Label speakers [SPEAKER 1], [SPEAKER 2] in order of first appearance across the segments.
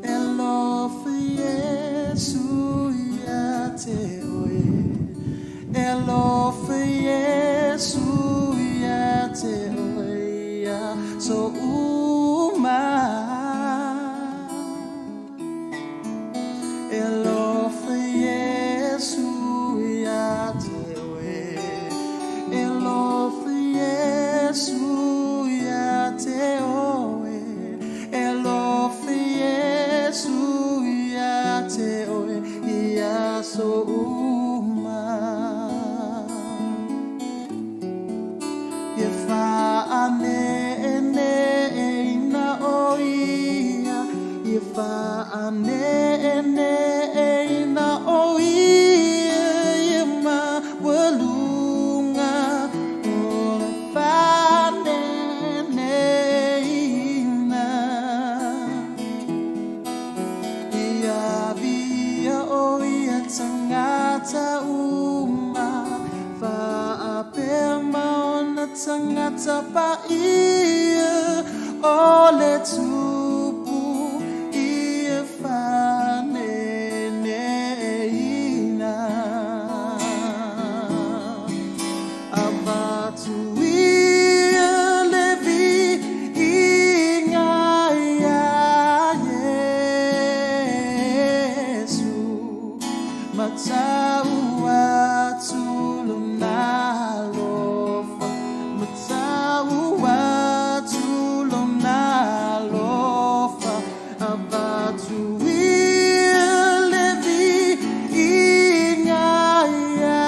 [SPEAKER 1] Elofa Yesu yate oe. Elofa Yesu yate oe ya so uma. Elofa Yesu yate oe. Elofa Yesu yate oe. Elofa Yesu yate oe ya so uma. Yefa ane na oia. Yefa ane na oia. Yema walunga ora fa na. Ia via oia tangata uma. Fa apema ona tangata pa ia ole tupu ia fa neina abatu ia levi inga ya Yesu matau atu lunalofa matau atu lunalofa abatu ia levi inga ya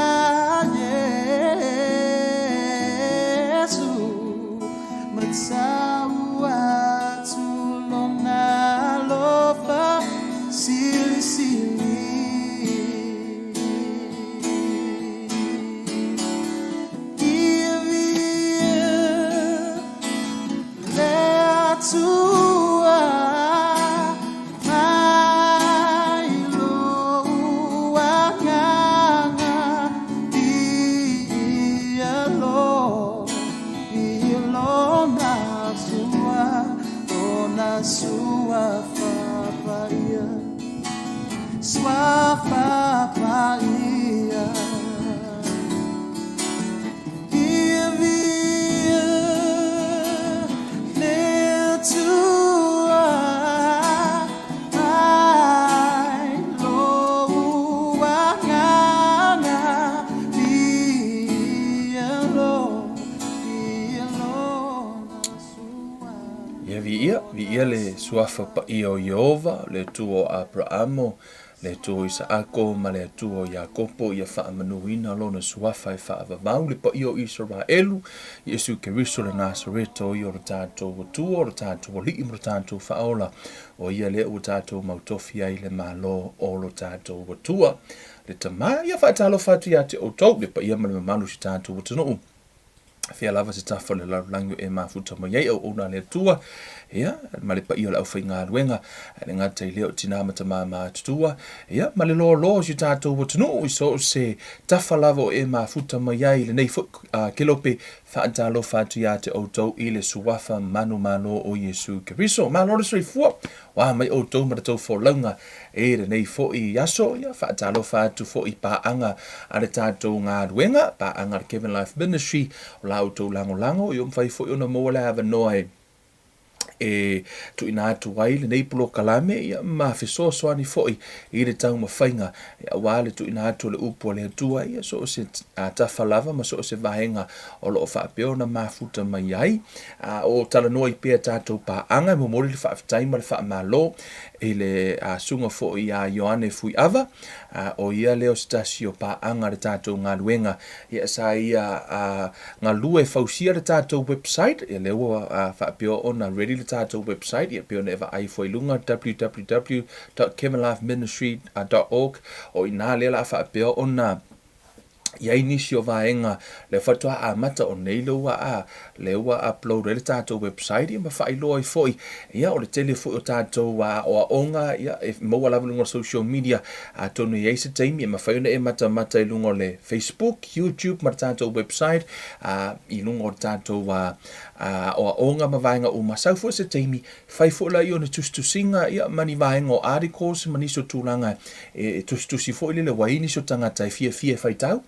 [SPEAKER 1] Yesu matau atu lunalofa sili sili. Tua mai loa nganga ia na sua papaia sua papaia.
[SPEAKER 2] Vi le suafa pa io Jehova, le tuo Abramo, le tuo Isaako, ma le tuo Jakopo, ia wha manuina lona suafa e wha avavau, le pa io Israelu, Yesu Keriso le Nasareto, i o le tātou tuo, o le tātou li im le tātou whaola, o ia le o tātou mautofi ai le malo o le tātou tua. Le tamā, ia wha talo whatu ia te o tau, le pa ia ma le mamanu si tātou watano. Fia lava se tafa le laulangu e mafuta mo iei au ona le tua. Ia, ma le pa ia le au whai ngā ruenga. Le ngata i leo tina mata mā tutua. Ia, ma le lo si tātou watanu. I so se tafa lava o e mafuta mo iei le nei fuk kelope whaantalo whatu ia te outou i le suwafa manu malo o Yesu Keriso. Ma lore sui fua. Wa mai outou maratou fo launga e le nei fo i yaso. Ia, whaantalo whatu fo i paanga a le tātou ngā ruenga. Paanga le Kevin Life Ministry. O la outou lango i umwhai fo i ona moa le hawa noa e tu ina atu wai le nei pulo kalame ia ma fiso soani foi i le tau mawhainga ia wale tu ina atu le upo le atua ia so se tawhalava ma so se vahenga o lo whaapeo na mafuta mai ai o tala noa i pia tātou paanga mo mori le whaaftaima le whaamalo e le sunga foi a Ioane fui ava o ia leo stasio paanga le tātou ngā luenga ia sa ia ngā lue fausia le tātou website ia leo whaapeo ona ready le tātou website ia peo neva ai foi lunga www.kevinlifeministry.org o ina lela whaapeo ona ia inisi o vaenga le fatua a mata o nei le ua upload le tātou website ia mawhailoa i foi ia o le telefo o tātou o onga ia e maua lava lunga social media a tonu i eisa taimi ia mawhaiona e mata i lunga le Facebook, YouTube ma tātou website i lunga o tātou o onga ma vaenga o masau fo se taimi fai fo la i o na tustusinga ia mani vaenga o articles maniso tūlanga e tustusi fo i le waini so tangata i fia fai tau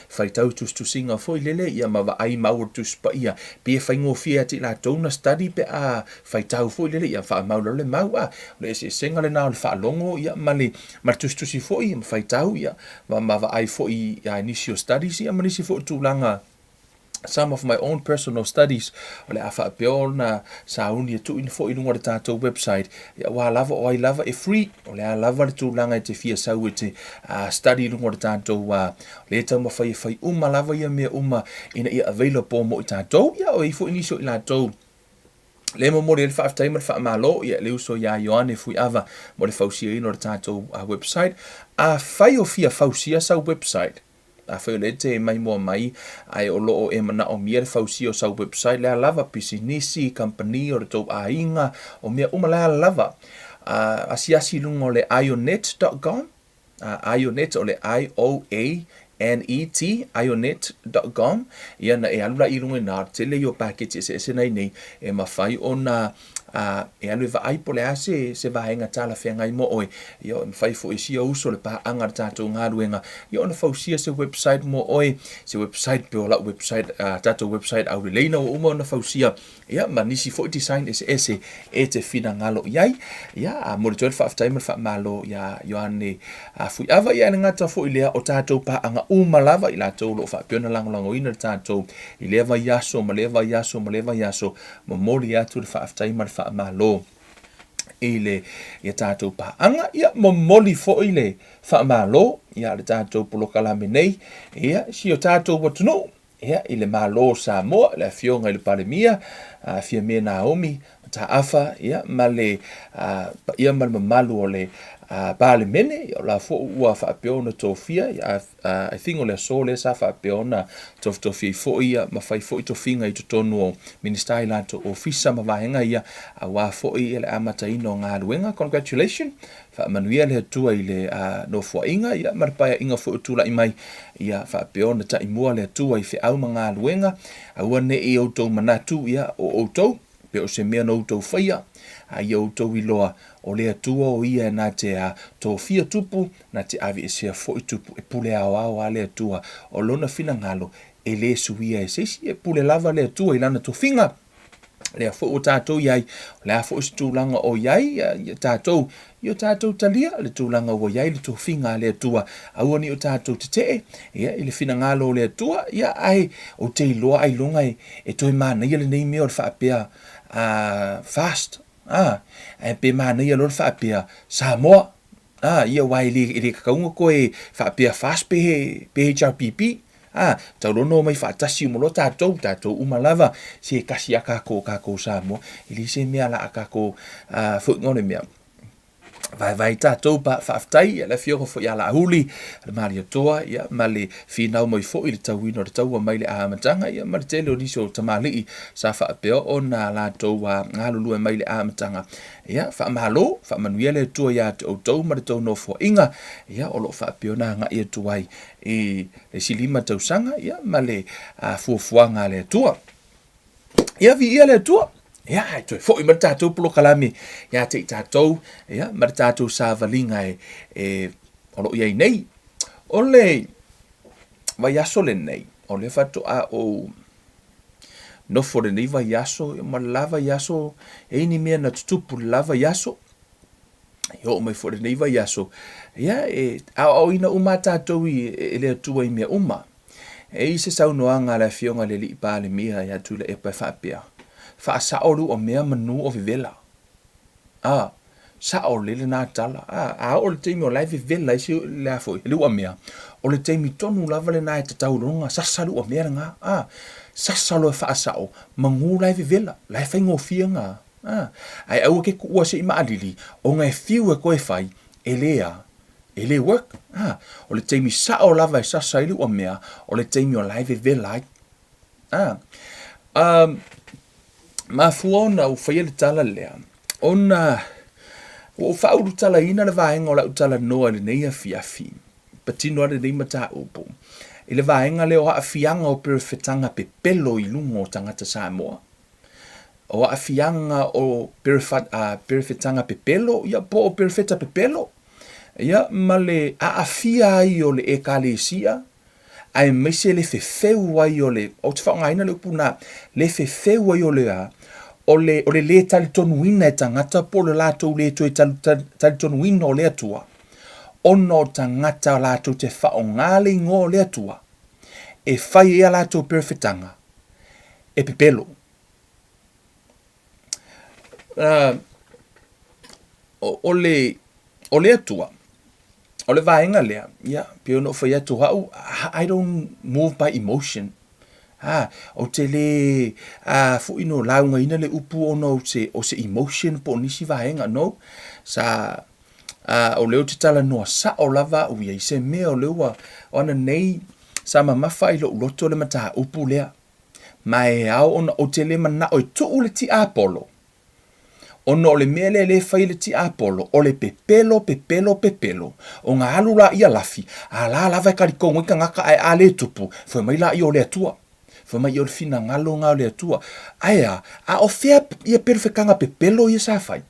[SPEAKER 2] fai tau tustusinga foi lele ia mawa ai maur tuspa ia pe fai ngofia ti la tona study pe fai tau foi lele ia fa maula le mau le se senga le na le fa longo ia mali mar tustusi foi fai tau ia mawa ai foi ia initial studies ia manisi foi tulanga some of my own personal studies o le afa peo na sauni tu in fo ilunga le tātou website ia wa lava o ai lava e free o le a lava le tūlanga e te fia sau e te study ilunga le tātou le tau mawhai uma lava ia mea ina ia available mo i tātou ia o i fo iniso i lātou le mo le whaaftai ma le whaamalo ia le uso ia Ioane fui ava mo le fausia ino le tātou website whai o fia fausia sau website whai le te mai mua mai ai o loo e mana o mia le fausia o sau website lea lava pisinisi company o le tau ainga o mea lea lava asiasi lungo le ionet.com ionet o le IOANET ionet.com ia na e alula i lunga na te le yo package se nei nei e mawhai o na e alu va ai pole ase se vaenga tala fenga i mo oi yo fai fo isi uso le pa anga tatou ngaruenga yo na fausia se website mo oi se website pe la website tatou website au leina o uma na fausia ya manisi fo design ese e te fina ngalo yai ya mo le tol fa time fa malo ya Ioane fui ava ya ngata fo ilea o tatou pa anga uma lava ila tatou lo fa piona lango ina tatou ileva yaso maleva yaso mo moli atu le fa time fa malo ile ia tātou paanga ia momoli fo ile fa malo ia le tātou polokalame nei ia si o tātou watuno ia ile malo Samoa le fionga ile palemia fia me Naomi ta afa ia male ia mal malu ole pale mene la fo ua fa peona tofia I think ole so le sa fa peona tofia fo ia ma fai fo to finga i to tonu minister ila to ofisa ma vahenga ia wa fo ia le amata ino nga luenga congratulations fa manuel he tua ile no fo inga ia marpa inga fo tula imai ia fa peona ta imua le tua i fe au nga luenga au ne e o to manatu ia o to pe o se mea no to faia ai o to iloa o le atua o ia na te to fia tupu na te avi e sea fo i tupu e pule ao le atua o lona fina ngalo e le suia e sesi e pule lava le atua i lana to finga le fo o tātou iai le fo i tūlanga o iai tātou i o tātou talia le tūlanga o iai le to finga le atua au ni o tātou te te ia i le fina ngalo le atua ia ai o te iloa ai longa e toi mana ia le nei mea o le whaapea fast e pe mana ia lor whaapea Samoa ia wai le kakaunga koe whaapea fast pe HRPP tau lono mai whaatasi mo lo tātou umalava se kasi a kako Samoa ili se mea la a kako whuingone mea vai tātou pa whaaftai le whioko fo ia la huli le mari atoa ia ma le whinau mai fo i le tauino le taua mai le ahamatanga ia ma le tele o niso tamalii sa whaapeo o na lātou ngalulua mai le ahamatanga ia whaamalo whaamanuia le tua ia te outou ma le tau no fo inga ia o lo whaapeo na nga ia tuai e le silima tausanga ia ma le fuafuanga le tua ia vi ia le tua ia toi fo i matatou polokalame ia te tatou ia matatou savalinga e o lo ia nei o le vai aso le nei o le fatu o no for le nei vai aso ma lava yaso e ni mea na tupu lava yaso yo mai for le nei vai aso ia e o ina uma tatou i le tua i mea uma e se saunoanga la fionga le li pale mia ia tu le e pa fapia fa sa olu o mea manu o vivela sa o le na tala o le temi o lai vivela isi le foi le o mea o le temi tonu lava le na te tau longa sa salu o mea nga sa salu fa sa o mangu lai vivela lai fa ngo fianga ai au ke ku se ima alili o ngai fiu e koe fai elea e le work. O le teimi sa o lava e sasa ili ua mea, o le teimi o lai ve lai. Ma fuona u whaia le tala lea, ona, o whauru tala ina le vaenga o la utala noa le nei afi. Patino ale nei mata upo. I le vaenga leo afianga o perofetanga pepelo i lungo o tangata Samoa. O afianga o perofetanga pepelo, ia po o perofeta pepelo. Ia male afia ai o le ekalesia, ai meise le fefeu ai o le, o te whaongaina le upuna, le fefeu ai o le a, o le tali tonuina e tangata po le lato le to e tali tonuina o le atua. Ono tangata lato te whaongale ingo le atua. E whai ea lato perofetanga. E pepelo. O le atua. O le vaenga lea. Ia, pio no whai atu hau. I don't move by emotion. O te le fu ino launga ina le upu ono o se emotion po nisi vaenga, no? O leo te tala noa sa o lava ui ei se mea o leo o ana nei sa mamafa i lo loto le mata upu lea. Ma e au ona o te le mana o i tuu le ti apolo. Ona o le mea le fai le ti apolo. O le pepelo. O ngā alula ia lafi. A la lava e kariko ngika ngaka ai a le tupu. Fue mai la i o le atua. Fue mai i o le fina ngalo ngā o le atua. Aia, a o fea ia perfekanga pepelo ia sa fai.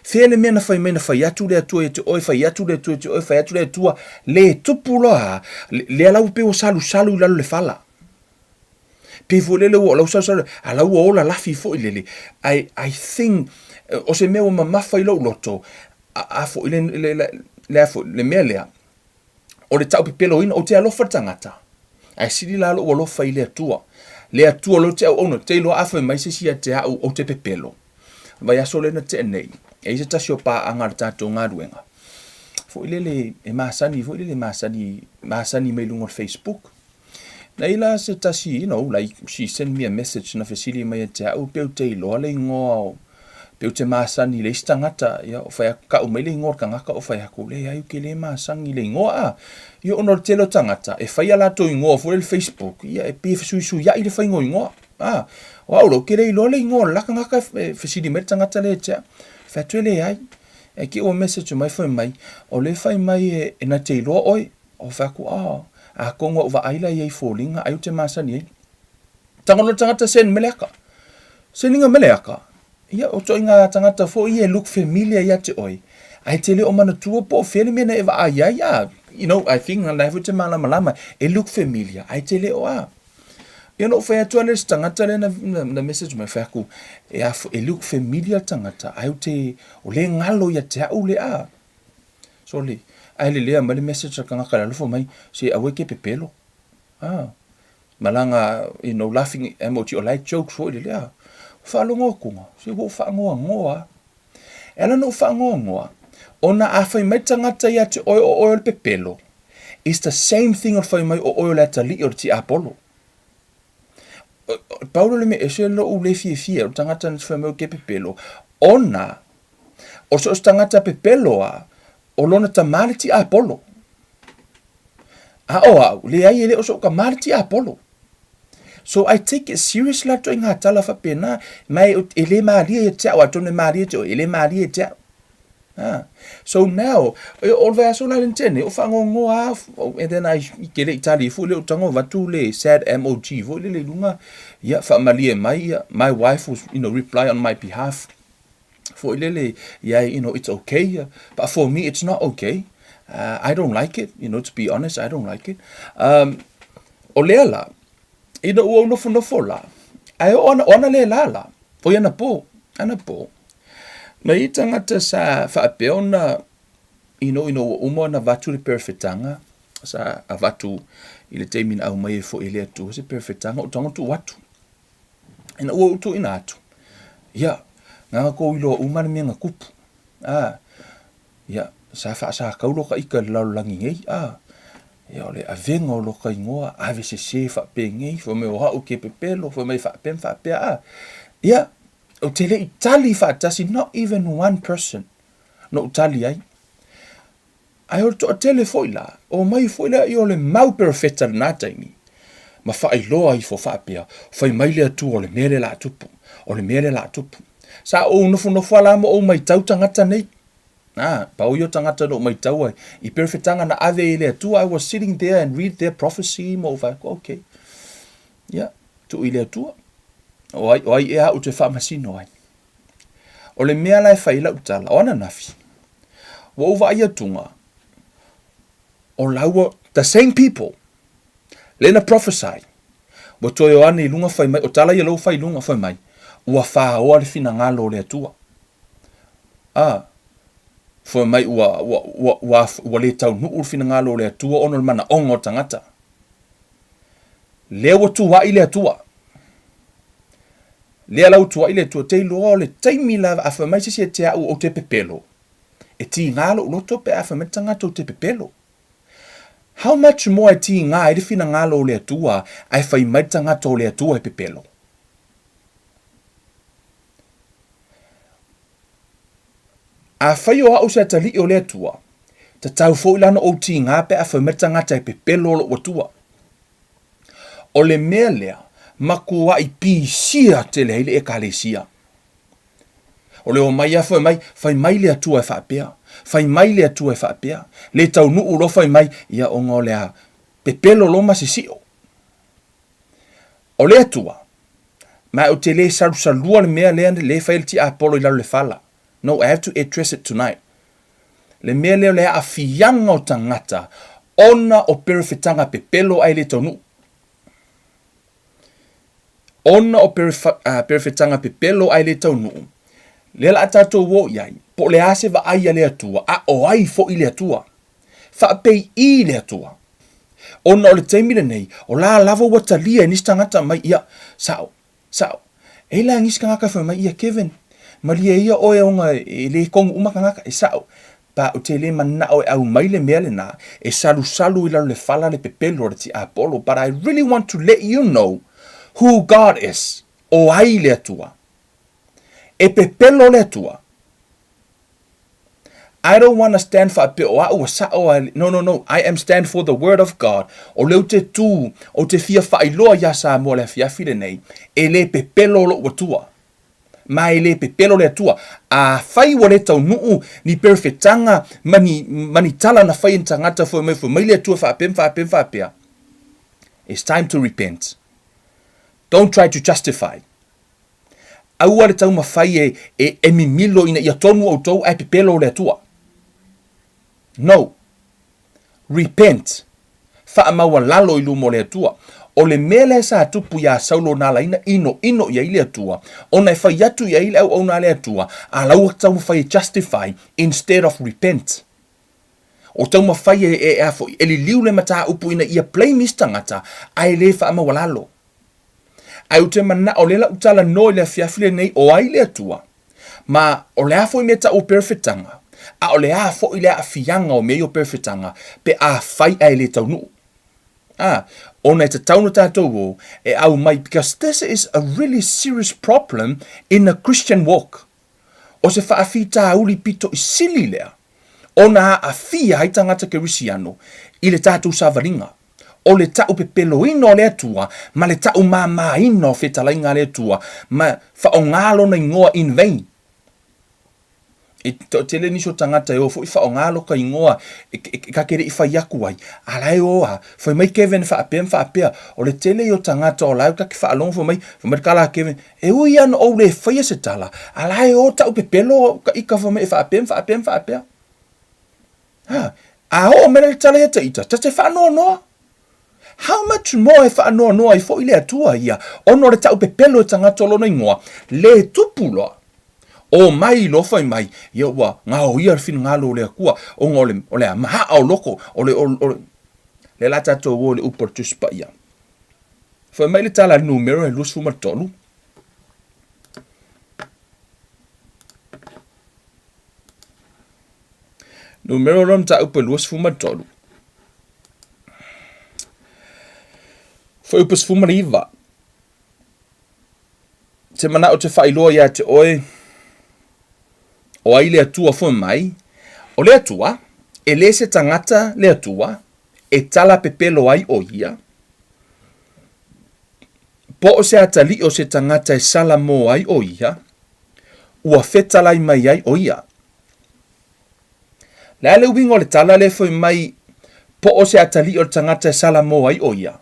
[SPEAKER 2] Fea le mea na fai mai na fai atu le atua e te oi fai atu le atua e te oi fai atu le atua. Le tupu loa. Le alau pe o salu i lalo le fala. Pe fu lele o lau salu. Alau o la lafi fo i lele. I think, o se mea o mamafa i lau loto. A fo i le mea lea. O le tau pepelo ina o te alofa tangata. Ai siri lalo o alofa i le atua. Le atua lo te au ono. Te ilo afa mai se si a te au o te pepelo. Vai aso le na te nei. E isa tasi o pa anga tato ngā ruenga. Fo ilele e masani me lungo Facebook. Na ila se tasi, you know, like she send me a message na fesili mai e te au peu te iloa le ingoa o peu te masani le istangata. Ia o whai ka o mai le ingoa ka ngaka o whai hako le ai uke le masangi le ingoa. Ia ono telo tangata. E whai ala to ingoa fo le Facebook. Ia e pe fesuisu ia i le whai ingoa. O aulo ke le iloa le ingoa laka ngaka fesili mai tangata le te Fatuele ai, e ki o message mai foi mai, o le fai mai e na te iloa oi, o whaku a konga o wa aila i ei fōlinga, ai o te masani ei. Tangolo tangata sen meleaka, seninga meleaka, ia o toi ngā tangata fo i e look familiar ia te oi, ai te le o mana tua po o whele mena e wa ai, you know, I think, na fu te malama, e look familiar, ai te le o Ia no whai atua le tangata le na message mai whaku. E look familiar tangata. Ai o le ngalo ia te au le a. So le, ai le lea mali message ka ngaka lalofo mai. Se awe ke pepelo. Malanga, you know, laughing emoji o light jokes fo le lea. Whaalongo kunga. Se wo whaangoa ngoa. Ela no whaangoa ngoa. Ona a whai mai tangata ia te o le pepelo. It's the same thing o whai mai o le atali o ti apolo. Paulo le me ese lo u le fie o tangata na whameu ke pepelo. Ona, o so tangata pepelo o lona ta mariti a Apollo. Le ai ele o so ka mariti a Apollo. So I take it serious la to inga tala fa pena, mai ele maria e te o atone maria te ele maria e te. So now, all the so la lentene, o fango ngoa, and then I get Italy fu le tango vatu le sad emoji, vo le lunga, ya fa malia mai, my wife was, you know, reply on my behalf. For lele, yeah, you know, it's okay, but for me it's not okay. I don't like it, you know, to be honest, I don't like it. O leala, you know, o no la. Ai ona le la. O yana po, ana po. Na i tangata sa whaapeona, ino umo na vatu le perfetanga, sa a vatu i le teimina au mai e fo i le atu, se perfetanga, o tango tu watu. Ina ua utu ina atu. Ia, ngā ko ilo umana mea ngā kupu. Ia, sa kaulo ka ika lau langi ngei. Ia, ole avenga o loka ingoa, ave se whaape ngei, fo me o hau ke pepelo, fo me whaapea. Ia, o te le itali whaatasi, not even one person. No utali ai. ai o to tele foi la, o mai foi la i o le mau perofeta na taimi. Ma whaailoa i fo whaapea, whai mai lea tu o le mere la tupu, o le mere la tupu. Sa o nofu ala mo o mai tau tangata nei. Pa o yo tangata no mai tau ai, i perofetanga na ave i lea tu, I was sitting there and read their prophecy, mo vai, okay. Yeah, tu i lea tua. O ai ea u te whaamasino ai. O le mea lai whaila utala, o ana nafi. Wa uwa ia tunga, o laua, the same people, lena prophesy. Wa toi o ane i lunga whai mai, o tala i alo whai lunga whai mai, ua wha oa le fina ngalo le atua. Whai mai ua le tau nuu le fina ngalo le atua, ono le mana ongo tangata. Lea wa tua i le atua. Lea lau tua i le atua, te iloa le taimi la a whai mai sisi e te au o te pepelo. E ti ngalo uloto pe a whai mai tangata o te pepelo. How much more e ti ngā e le fina ngalo le atua, ai whai mai tangata o le atua e pepelo. A whai o au se atali o le atua, ta tau fo ilana o ti ngā pe a whai mai tangata e pepelo o le atua. O le mea lea, makua i pisia te leile e kalesia. O le o mai a whai mai le atua e whaapea. Whai mai le atua e whaapea. Le tau nuu lo whai mai, ia o ngā lea pepelo lo masisio. O le atua, mai o te le salua le mea lea le whailti a polo i lau le whala. No, I have to address it tonight. Le mea lea lea a fianga o tangata, ona o perofetanga pepelo ai le tau nuu. Ona o perofetanga pepelo ai le tau nuu. Le la tatou wo iai, po le ase va ai le atua, a o ai fo i le atua. Fa pei i le atua. Ona o le taimile nei, o la lavo watalia e nistangata mai ia, sao. E la ngiskangaka fa mai ia Kevin, malia ia oe onga e le kongu umakangaka, e sao. Pa o te le mana o e au mai le mea le na, e salu i lau le fala le pepelo le ti Apollo, but I really want to let you know who God is, o ai le atua. E pepelo le atua. I don't want to stand for a pe o au sao. No. I am stand for the word of God. O leu te tu, o te fia whailoa ya Samoa le fia file nei. E le pepelo lo atua. Ma e le pepelo le atua. A whai wa le tau nuu ni perfetanga mani tala na whai intangata fo mai le atua whaapea. It's time to repent. Don't try to justify. Aua le tau mawhai e mimilo ina ia tonu au tau ai pepelo le atua. No. Repent. Wha maua lalo i lumo le atua. O le mele sa tupu ya saulo na la ino ia ile atua. O na whai atu ia ile au na le atua. A lau tau mawhai justify instead of repent. O tau mawhai e li liu le mata upu ina ia play mistangata. Ai le wha maua lalo. Ai o te mana o lela utala no le fiafile nei o ai le atua. Ma o le afo i meta o perfetanga. A o le afo i le a fianga o mei o perfetanga. Pe a fai ai le tau nuu. O nei te taunu tātou o e au mai. Because this is a really serious problem in a Christian walk. O se whaafi tā uli pito i sili lea. O na a fia hai tangata kerisiano. I le tātou savaringa. O le tau pepelo ino le atua, ma le tau mama ino fetalainga le atua, ma whaongalo na ingoa in vain. E te le niso tangata e o fo i whaongalo ka ingoa, ka kere i whaiaku ai. Alai oa, fai mai Kevin whaapea, o le tele o tangata o lau kaki whaalong fo mai kala Kevin, e ui ano o le whaia se tala, alai o tau pepelo ka ika fo mai whaapea. A o mena le tala e taita, ta te whaanoa noa. How much more e whaanoa noa i fo i le atua ia, ono le tau pepelo e tangata o lona ingoa, le tupuloa. O mai lo fai mai, ia ua, ngā o ia rwhina ngalo o le akua, o ngā o le maha au loko, o le la tatou o le upor tuspa ia. Fai mai le tala numero e luas fumatolu. Numero ram ta upa luas fumatolu. Fai upas fumariva. Te mana o te whailoa ia te oe, o ai le atua fo mai, o le atua, e le se tangata le atua, e tala pepelo ai o ia, po o se atali o se tangata e sala mo ai o ia, ua fetalai mai ai o ia. Le le wingo le tala le foi mai, po o se atali o le tangata e sala mo ai o ia.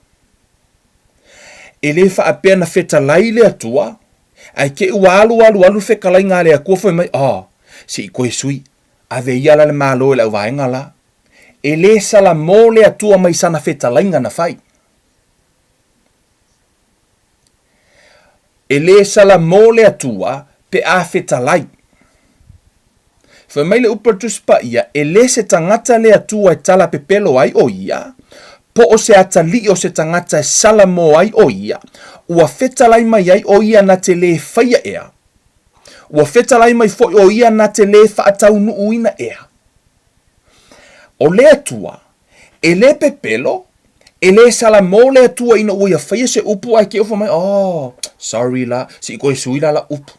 [SPEAKER 2] E le fa apea na fetalai le atua, ai ke ua alu fekalai ngā le akua foi mai, si i koe sui, a ve ia la le malo e lau vaenga la. E le sala mo le atua mai sana fetalai ngana fai. E le sala mo le atua pe a fetalai. Foi mai le upertus pa ia, e le se tangata le atua e tala pepelo ai o ia, po o se atali o se tangata e sala mo ai o ia, ua fetalai mai ai o ia na te le faia ea. Ua fetalai mai foi o ia na te le whaatau nuuina ea. O le atua, e le pepelo, e le sala mo le atua ina ua ia faia se upu ai ke ufa mai, sorry la, si koe sui la upu.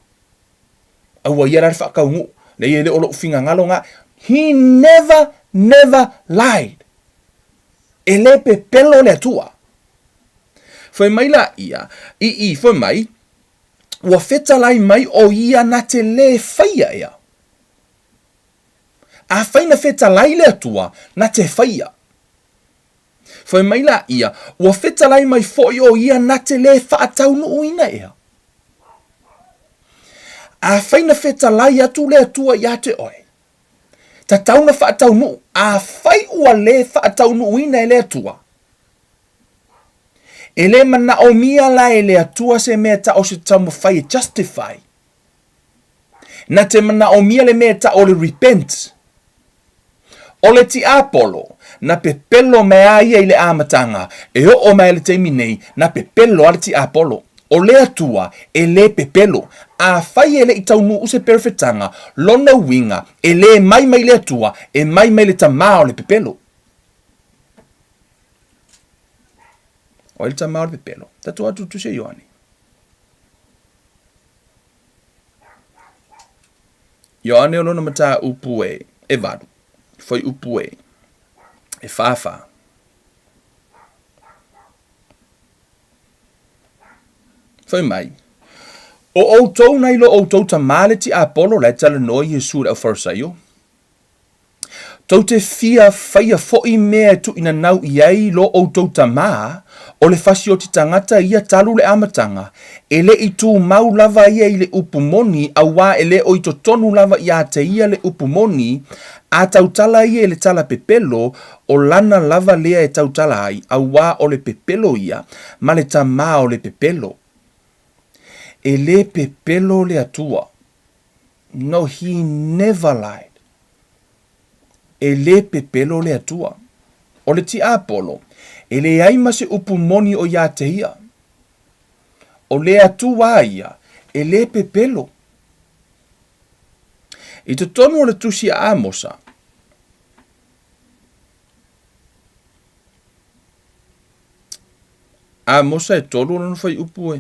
[SPEAKER 2] Aua ia rari whakaungu, le ia le olo ufinga ngalo ngā, he never lied. E le pepelo le atua. Foi mai la ia, foi mai, ua fetalai mai o ia na te le faia ea. A faina fetalai le atua na te faia. Foi mai la ia, ua fetalai mai foi o ia na te le whaatau nuuina ea. A faina fetalai atu le atua ia te oe. Ta tauna whaatau nuu, a fai ua le whaatau nuuina e le atua. E le mana o mia la e le atua se mea ta o se tamu fai e justify. Na te mana o mia le mea ta o le repent. O le ti apolo, na pepelo mea ia i le amatanga, e o mea le teimi nei, na pepelo ale ti apolo. O le atua, e le pepelo, a fai e le i taunu use perfetanga, lona winga, e le mai le atua, e mai le tamao le pepelo. O le tamao le pepelo, tatu atu tu se Ioani. Ioani o lona mata upu e vadu. Foi upu e fafa. Foi mai. O outou nei lo outou tamale ti apolo le tala noi Jesu au farsaio. Tau te fia faia foi mea tu ina nau iai lo outou tama o le fasi o ti tangata ia talu le amatanga. E le i tu mau lava ia i le upumoni awa e le o i to tonu lava ia te ia le upumoni a tautala ia e le tala pepelo o lana lava lea e tautala ai awa o le pepelo ia ma le tama o le pepelo. E le pepelo le atua. No, he never lied. E le pepelo le atua. O le ti apolo. E le aima se upumoni o ia te ia. O le atua ia. E le pepelo. I te tonu o le tusi a Amosa. Amosa e tolu o fai upu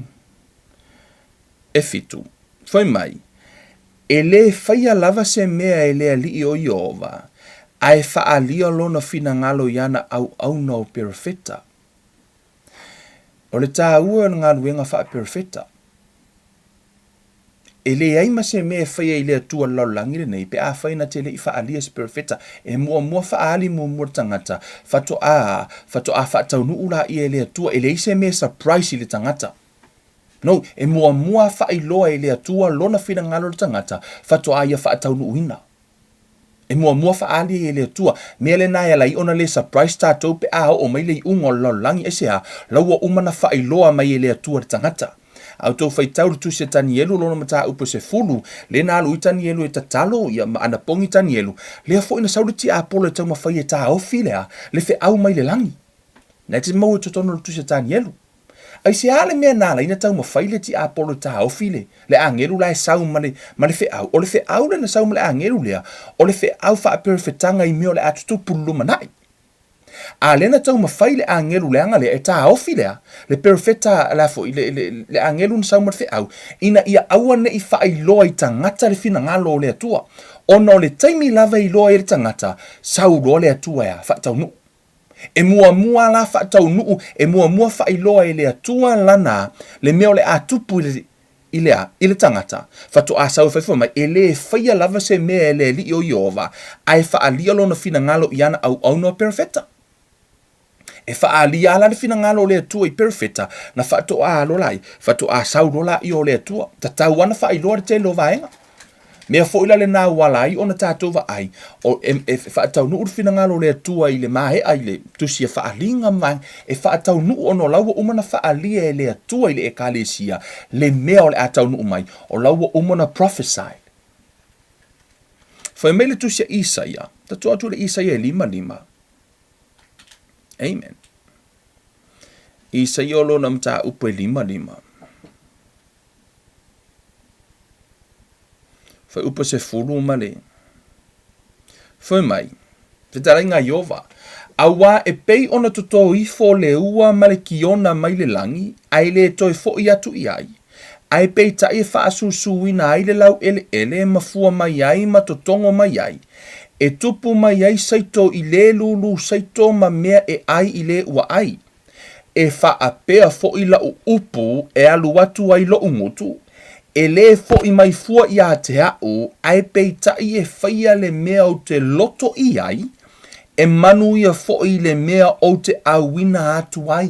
[SPEAKER 2] e fitu. Foi mai. E le faia lava se mea e le ali o Iova. Ai faalia lona fina ngalo yana au no perofeta. O le tā ua ngā ruenga wha perofeta. E le aima se mea faia i le atua laulangi le nei, pe a faina te le i faalia se perofeta, e mua faali mua tangata, fato a fatau nuula i e le atua, e le i se mea surprise i le tangata. No, e mua whailoa e le atua lona fina ngalo le tangata, fato a ia whaatau nuuina. E mua whaali e le atua, mea le nai ala i ona le surprise tātou pe a o mai le i ungo laulangi e se a, laua umana whailoa mai e le atua le tangata. Au tau whai tauru tu se tanielu lona mata upo se fulu, le nā alu i tanielu e tatalo, ia ma ana pongi tanielu, lea fo ina sauru ti apolo e tau ma whai e tā ofi lea, le fe au mai le langi. Nai te mau e totono tu se tanielu. Ai se ale mea nala ina tau ma whai le ti apolo tā ofi le angeru la e sau ma le fe au, o le fe au le na sau ma le angeru lea, o le fe au wha perofetanga i meo le atutu pulu manai. A lena tau mawhai le angelu le anga le e tā ofi lea, le perofeta la fo, le angelu na sau marwhi au, ina ia awane i whai loa i tangata le fina ngalo le atua. Ono le taimi lava i loa i le tangata, sau loa le atua ea, whaatau nu. E mua la whaatau nu, e mua whai loa i le atua lana, le meo le atupu i le tangata. Whatu a sau whaifu mai, e le whaia lava se mea le li o Iova, ai whaalia lo na fina ngalo i ana au no perofeta. E whaalia ala le fina ngalo le atua i perofeta, na whatu a lo lai, whatu a sau lo la i o le atua. Ta tau ana whai loa te lo vaenga. Mea fo ila le nā walai o na tātou wa ai, o e whaatau nu urwhina ngalo le atua i le mahe ai le tusia whaalinga mai, e whaatau nu ono laua umana whaalia e le atua i le ekalesia, le mea o le atau nu mai, o laua umana prophesy. Whai mei le tusia Isaia, tatua atu le Isaia e 5:5. Amen. Isaia o lo na mta upo e 5:5. Whai upa se furu male. Whai mai, te taringa Iova, awa e pei ona toto i fo le ua male ki ona mai le langi, ai le toi fo i atu i ai. Ai pei ta i whaasu suina ai le lau ele mafua mai ai ma totongo mai ai. E tupu mai ai saito i le lulu saito ma mea e ai i le ua ai. E whaapea fo i lau upu e alu atu ai lo ungutu. E le fo i mai fua i a te au, ai pei tai e whaia le mea o te loto i ai, e manu ia fo i le mea o te awina atu ai.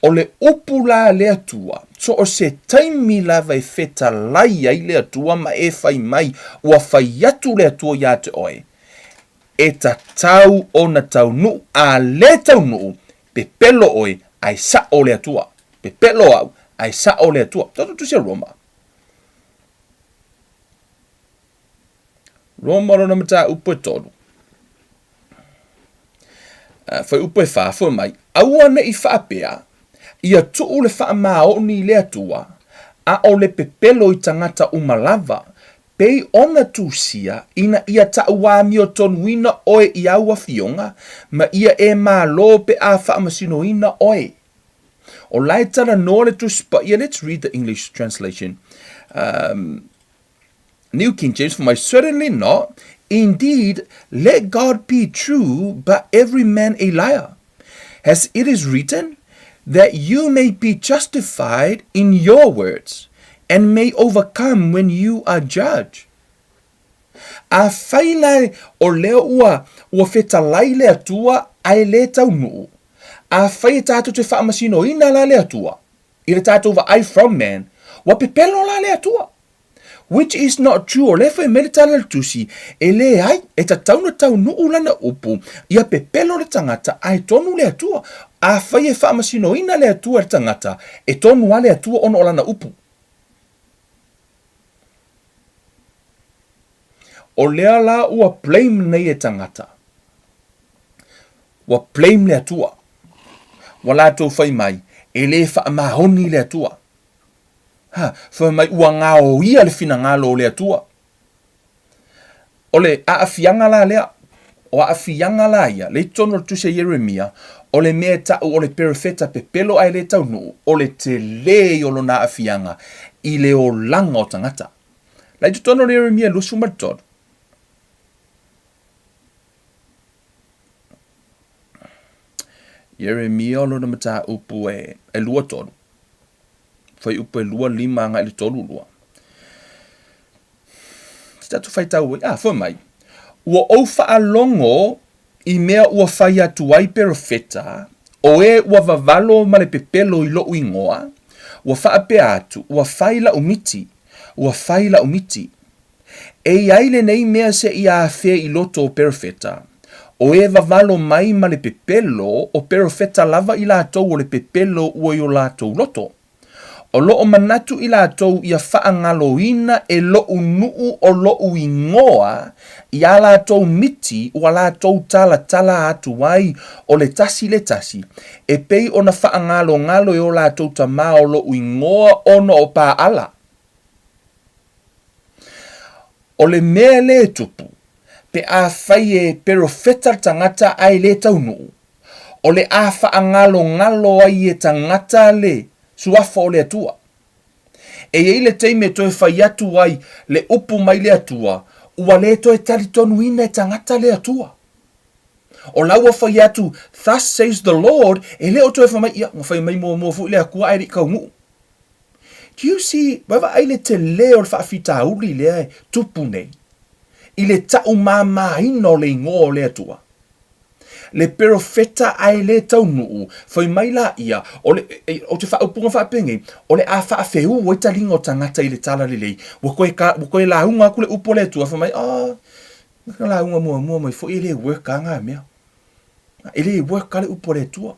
[SPEAKER 2] O le upu la le atua, so o se taimi lava e feta lai ai le atua ma e whai mai, ua whai atu le atua i a te oe. E ta tau o na tau nu, a le tau nu, pepelo oe, ai sa o le atua. Pepelo au, ai sa o le atua. Toto tu se Roma. Roma rona mata upo e tolu. Whai upo e wha mai. Aua ne i whaapea, ia tuu le wha mao ni le atua, a o le pepelo i tangata umalava, pei ona tusia, ina ia tauami o tonuina oe i aua fionga, ma ia e malo pe a wha masinoina oe. O lai tana no le tus, but yeah, let's read the English translation. New King James, for my certainly not. Indeed, let God be true, but every man a liar. As it is written, that you may be justified in your words, and may overcome when you are judged. A whailai o leo ua feta lai le atua ai le tau nuu. A whai tātou te whaamasino ina la le atua. I le tātou wa ai from man. Wa pepelo la le atua. Which is not true. O le whai mele tala le tusi. E le ai. E ta tauna tau nuu lana upu. Ia pepelo le tangata. Ai tonu le atua. A whai e whaamasino ina le atua le tangata. E tonu a le atua ono lana upu. O lea la ua blame nei e tangata. Ua blame le atua. Wala tō whai mai, e le wha mahoni le atua. Whai mai ua ngāo ia le whina ngālo le atua. O le aafianga la lea, o aafianga la ia, le tono tuse Jeremia, o le mea tau o le perofeta pepelo ai le tau nu, o le te le o lo na aafianga, i le o langa o tangata. Lai tu tono Jeremia lusu matod. Jeremia lo na mata upu e lua tolu. Whai upu e lua lima anga le tolu lua. Tatu whai tau e, whai mai. Ua au whaalongo i mea ua whai atu ai perofeta, o e ua vavalo ma le pepelo i lo ingoa, ua whaape atu, ua whai la umiti, ua whai la umiti. E aile nei mea se i a whea i loto perofeta, o e vavalo mai ma le pepelo o perofeta lava i lātou o le pepelo ua i o lātou loto. O loo manatu i lātou ia whaangaloina e loo nuu o loo ingoa i a lātou miti o a lātou tala atu ai o le tasi. E pei o na whaangalo e o lātou tamā o loo ingoa ono o pā ala. O le mea le tupu. pe a fai e perofeta tangata ai le taunu. O le a ngalo ai e tangata le suafa o le atua. E ei le teime toe fai atu ai le upu mai le atua, ua le toe tali tonu ina e tangata le atua. O laua fai atu, thus says the Lord, e leo toe whamai, ia, ngawhai mai mua fu le akua eri kaungu. Do you see, wawa ai le te leo le whaafita uli lea e tupu nei. I le tau mama ino le ingo le atua. Le perofeta ai le tau nuu, whai mai la ia, o te whaupunga whapengi, o le a whaafeu o italingo tangata i le tala le lei, wa koe la unga kule upo le atua, whai mai, la unga mua mai, fo i le worka ngā mea. Ele worka le upo le atua.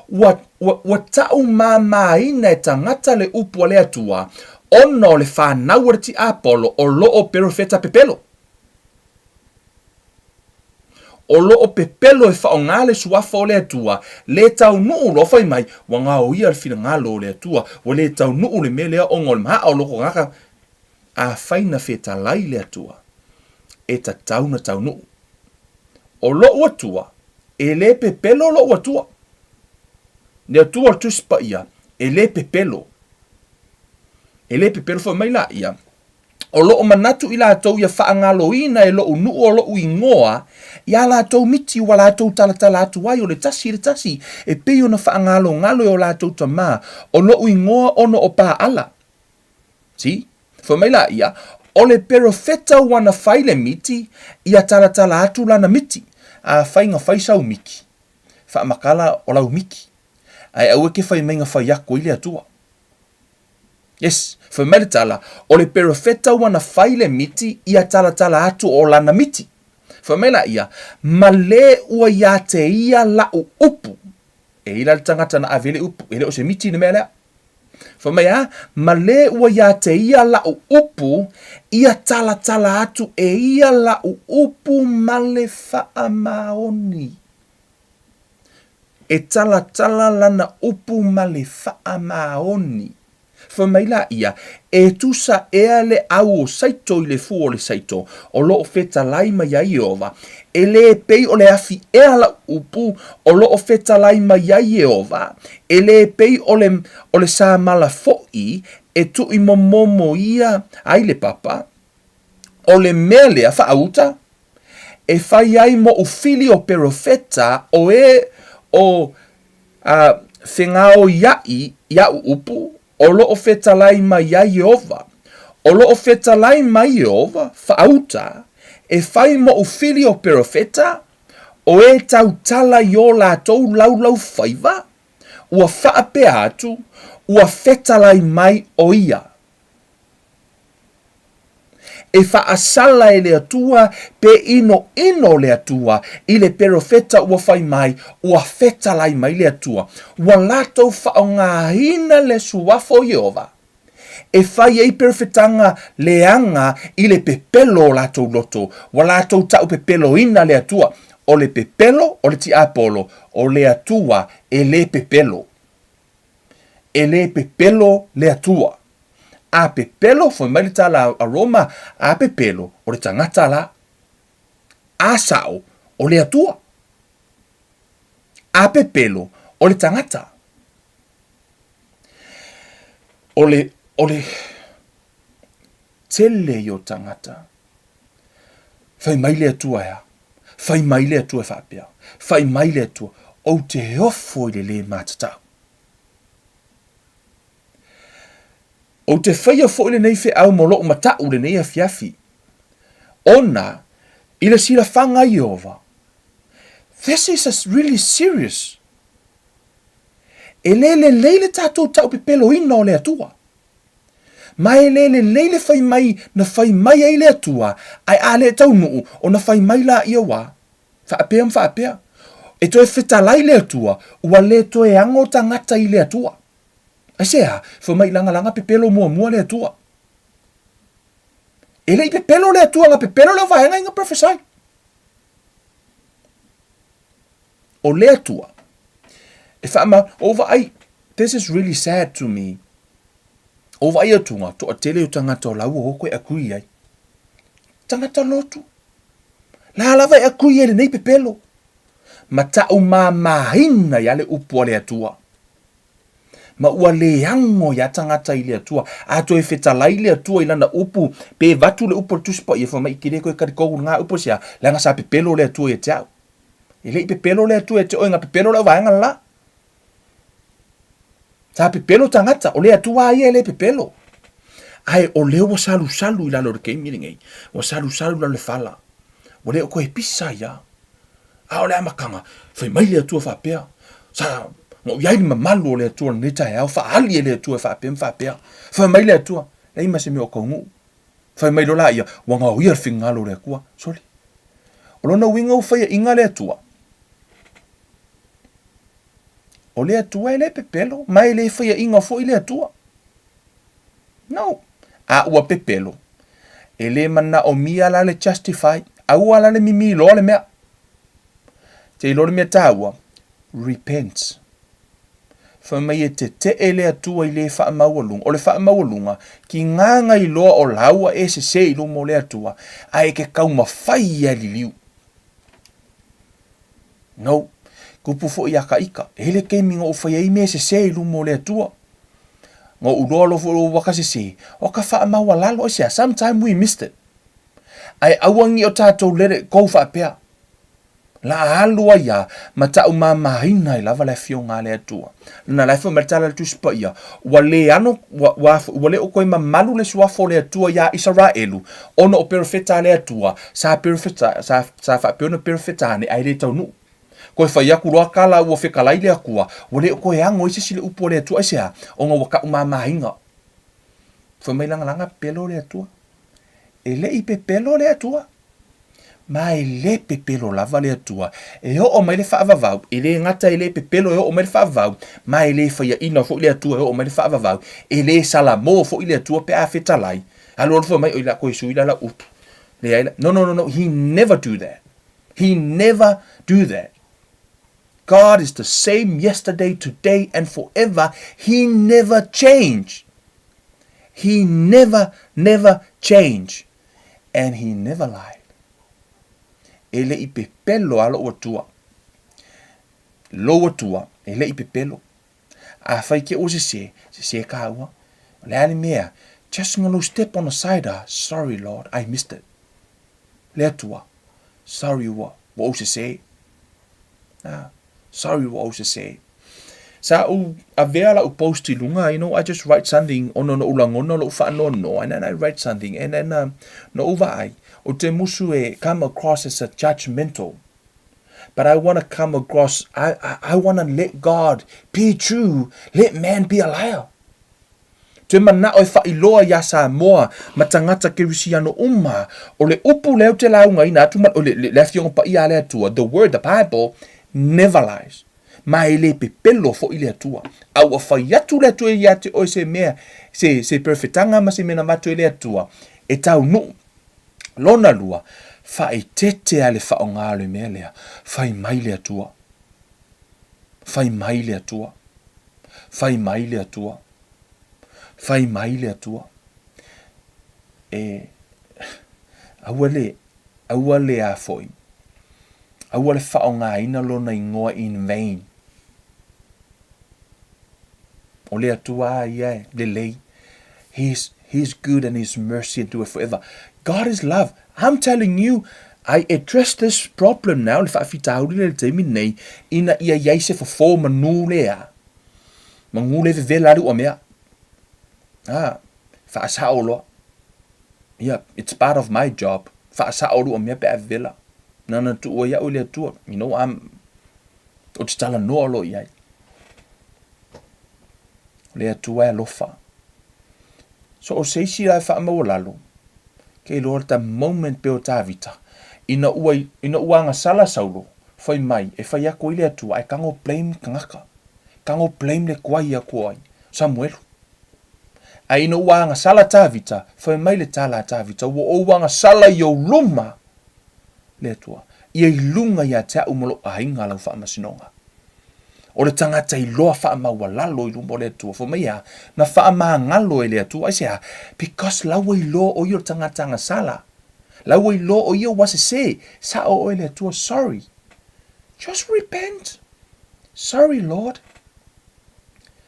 [SPEAKER 2] Wa tau mama ina e tangata le upo le atua, ono le whanau ti Apollo, o loo perofeta pepelo. O loo pepelo e whaonga le suafa o le atua, le tau nuu lo whai mai, wa ngā o ia le whina ngalo o le atua, wa le tau nuu le melea o ngol maha o loko ngaka, a whaina wheta lai le atua, e ta tau na tau nuu. O loo atua, e le pepelo loo atua. Ne atua tuspa ia, e le pepelo. E le pepelo whai mai la ia, o loo manatu i la tau ia whaangalo ina e loo nuu o loo ingoa, ia la tau miti wa la tau talatala atu ai o le tasi, e peo na whaangalo ngalo o la tau tama, o loo ingoa ono o pā ala. Si? Wha mai la ia, o le perofeta wana whaile miti, ia talatala atu lana miti, a whainga whaisau miki, wha makala o lau miki, ai au eke whai mainga whai ako ile atua. Yes, whai mai le tala, o le perofeta wana whaile miti, ia talatala atu o lana miti. Whai mai la ia, ma le ua ia te ia lau upu, e ila le tangata na avele upu, e le o se miti na mea lea. Whai mai a, ma le ua ia te ia lau upu, ia talatala atu e ia lau upu ma le wha maoni. E talatala lana upu ma le wha maoni. Wha mai la ia, e tusa ea le au o saito i le fu o le saito, o loo feta lai mai ai ova, e le pei o le afi ea la upu, o loo feta lai mai ai ova, e le pei o le sa mala foi, e tu i momomo ia, ai le papa, o le mea lea wha auta, e whai ai mo ufili o perofeta, o whengao iai, iau upu, o loo feta lai mai ai Jehova. O loo feta lai mai Jehova, whaauta, e whai mo ufili o perofeta, o e tau tala i o lātou lau whaiva, ua whaape atu, ua feta lai mai o ia. E whaasala e le atua, pe ino le atua, i le perofeta ua whai mai, ua feta lai mai le atua. Ua lātou whaongahina le suafo Jehova. E whai ei perofetanga leanga i le pepelo lātou loto. Ua lātou tau pepelo ina le atua. O le pepelo, o le ti Apollo, o le atua, e le pepelo. E le pepelo le atua. A pepelo, foi mai le tala a Roma, a pepelo, o le tangata la. A sao, o le atua. A pepelo, o le tangata. O le tele yo tangata. Fai mai le atua ea. Fai mai le atua whapea. Fai mai le atua. O te ofo i le matatau. O te whaia fo ile nei fe au mo loo matau le nei a fiafi. Ona, ila sila whanga Jehova. This is really serious. E leile tātou tau pepelo ina o le atua. Mai leile whai mai, na whai mai ai le atua, ai a le tau nuu, o na whai mai la ia wā. Whaapea. E toe whetalai le atua, ua le toe ango tangata i le atua. Asea, wha mai langa pepelo mua le atua. E lei pepelo le atua, nga pepelo le vahenga inga profesai. O le atua. E whaama, over ai, this is really sad to me. Over ai atunga, to a tele o tangata o lau o koe a kui ai. Tangata lotu. La lava e aku ele nei pepelo. Mata mahina ya le upu le atua. Ma ua le ango ya tangata i le atua. Ato e fetalai le atua i lana upu. Pe vatu le upu tuspa i whama i kire koe karikogu ngā upu sia. Langa sa pepelo le atua e te au. E le i pepelo le atua e te oinga pepelo le vaenga la. Sa pepelo tangata o le atua ai e le pepelo. Ai o leo wa salu salu i lalo re kei miringei. Wa salu salu lalo le fala. Wa leo koe pisa ia. A o le amakanga. Whai mai le atua whapea. Sa ngo iai ni mamalu o le atua ni tae au. Wha ali e le atua whapea. Whai mai le atua. Le ima se me o kaungu. Whai mai lo la ia. Wanga o ia whingalo le akua. Soli. O lona winga u whai inga le atua. O le atua e le pepelo. Mai le whai inga fo i le atua. No. A ua pepelo. E le mana o mia la le justify. A ua la le mimi lo le mea. Te ilo le mea tāua. Repent. Whamai e te ele atua i le wha maulunga. O le wha maulunga. Ki nganga i loa o laua e se ilo mo le atua. A e ke kauma whai e li liu. No. Kupu fo i aka ika. Hele ke mingo o whai e me se ilo mo le atua. Ngo uloa lo fo waka se. O ka wha maulalo o sea. Sometime we missed it. Ai awangi o tātou lere kou wha pea. La alua ia, mata o mahina i lava le fio ngā le atua. Na lai fo mata le tuspa ia. Wa le ano, wa le o koe mamalu le suafo le atua ia Israelu. Ono o perofeta le atua, sa perofeta, sa whapeona perofeta ne ai le taunu. Koe whaiaku roa kala ua whekalai le akua, wa le o koe ango isi si le upo le atua isi ha, o ngā waka o mahinga. Whamai langa pelo le atua. E le i pe pelo le atua. Mai le pepelo lava le atua. E o mai le whaavavau. E le ngata e le pepelo e o mai le whaavavau. Mai le whaia ina fo i le atua e o mai le whaavavau. E le salamo fo i le atua pe a whetalai. Alo alfa mai o i la koe sui la upu. Le aila. No. He never do that. He never do that. God is the same yesterday, today, and forever. He never change. He never change. And he never lied. Ele i pepelo alo o tua. Lo tua, ele i pepelo. A fai ke o se ka ua. Le ali mea, just ngalo step on the side. Sorry Lord, I missed it. Le tua. Sorry wa o se. Sorry wa o se. Sa u avea la posti lunga, I just write something ono no ulangono lo fa no, and then I write something, and then no uvai. O te musu e come across as a judgmental. But I want to come across, I want to let God be true, let man be a liar. Te mana o fa iloa ya Samoa, matangata ke rusiano o le upu leo te launga ina atu o le fionga pa ia le atua. The word, the Bible, never lies. Mai le pepelo fo ile atua. Au a whai atu le atua i ate o se mea, se perfetanga ma se mena matu ile atua. E tau no. Lona lua, whai tete ale whao ngāle mea lea, whai mai le atua. Whai mai le atua. Whai mai le atua. Whai mai le atua. E, aua le a foi. Aua le whao ngā ina lona ingoa in vain. O le atua ia le lei. His good and his mercy endure forever. God is love. I'm telling you, I address this problem now. If I fit out le temi nei ina ia yaise for manulea. Mangule ve velari o mea. Fa saolo. Yeah, it's part of my job. Fa saolo o mea pe vela. Nana tu o ya o le tu. I'm o tala no lo ia. Le tu e lofa. So o sei si ai fa mo lalo. Ke lor ta moment pe o tavita. Ina uanga sala saulo. Foi mai e fai ako ile atu ai kango blame kangaka. Kango blame le kwai ako ai. Samuel. Ai ina uanga sala tavita. Foi mai le tala tavita. Wo uanga sala yo luma. Le tua. Ia ilunga ya ta umolo ainga la fa masinonga. O le tangata I loa wha maua lalo I lumbo le atua. Fo mea, na wha maa ngalo e le atua. I sea, because lawa I loa o I o tangata nga sala. Lau i lo o ia wase se, sa o le atua, sorry. Just repent. Sorry, Lord.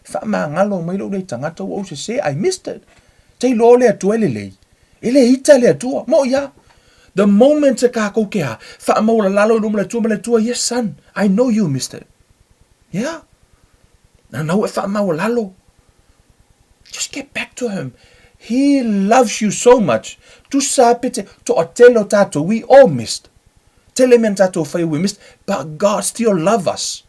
[SPEAKER 2] Ngalo mai lo le tangata o se se, I missed it. Te lo le atua le lei. Ele ita le atua, mo ia. The moment te kako kea, mo la lalo lo le tua, yes son, I know you missed it. Yeah. Na nau e mo lalo. Just get back to him. He loves you so much. Tu sapete to atelo tato, we all missed. Tele men tato fai we missed, but God still loves us.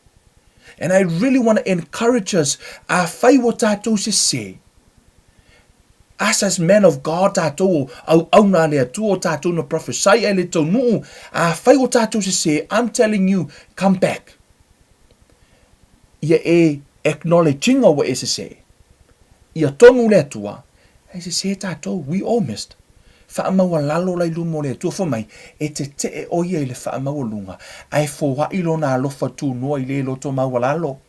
[SPEAKER 2] And I really want to encourage us. A fai wo tato se se. Us as men of God tato, au na le atu tato no prophesy ele to nu. A fai wo tato se se, I'm telling you, come back. Ia e acknowledging o wa e se se. Ia tonu le atua. I se tato, we all missed. Whaamaua lalo lai lumo le atua for mai, e te o ia i le whaamaua lunga. Ai fōwa ilo na alofa tū noa i le loto maua lalo.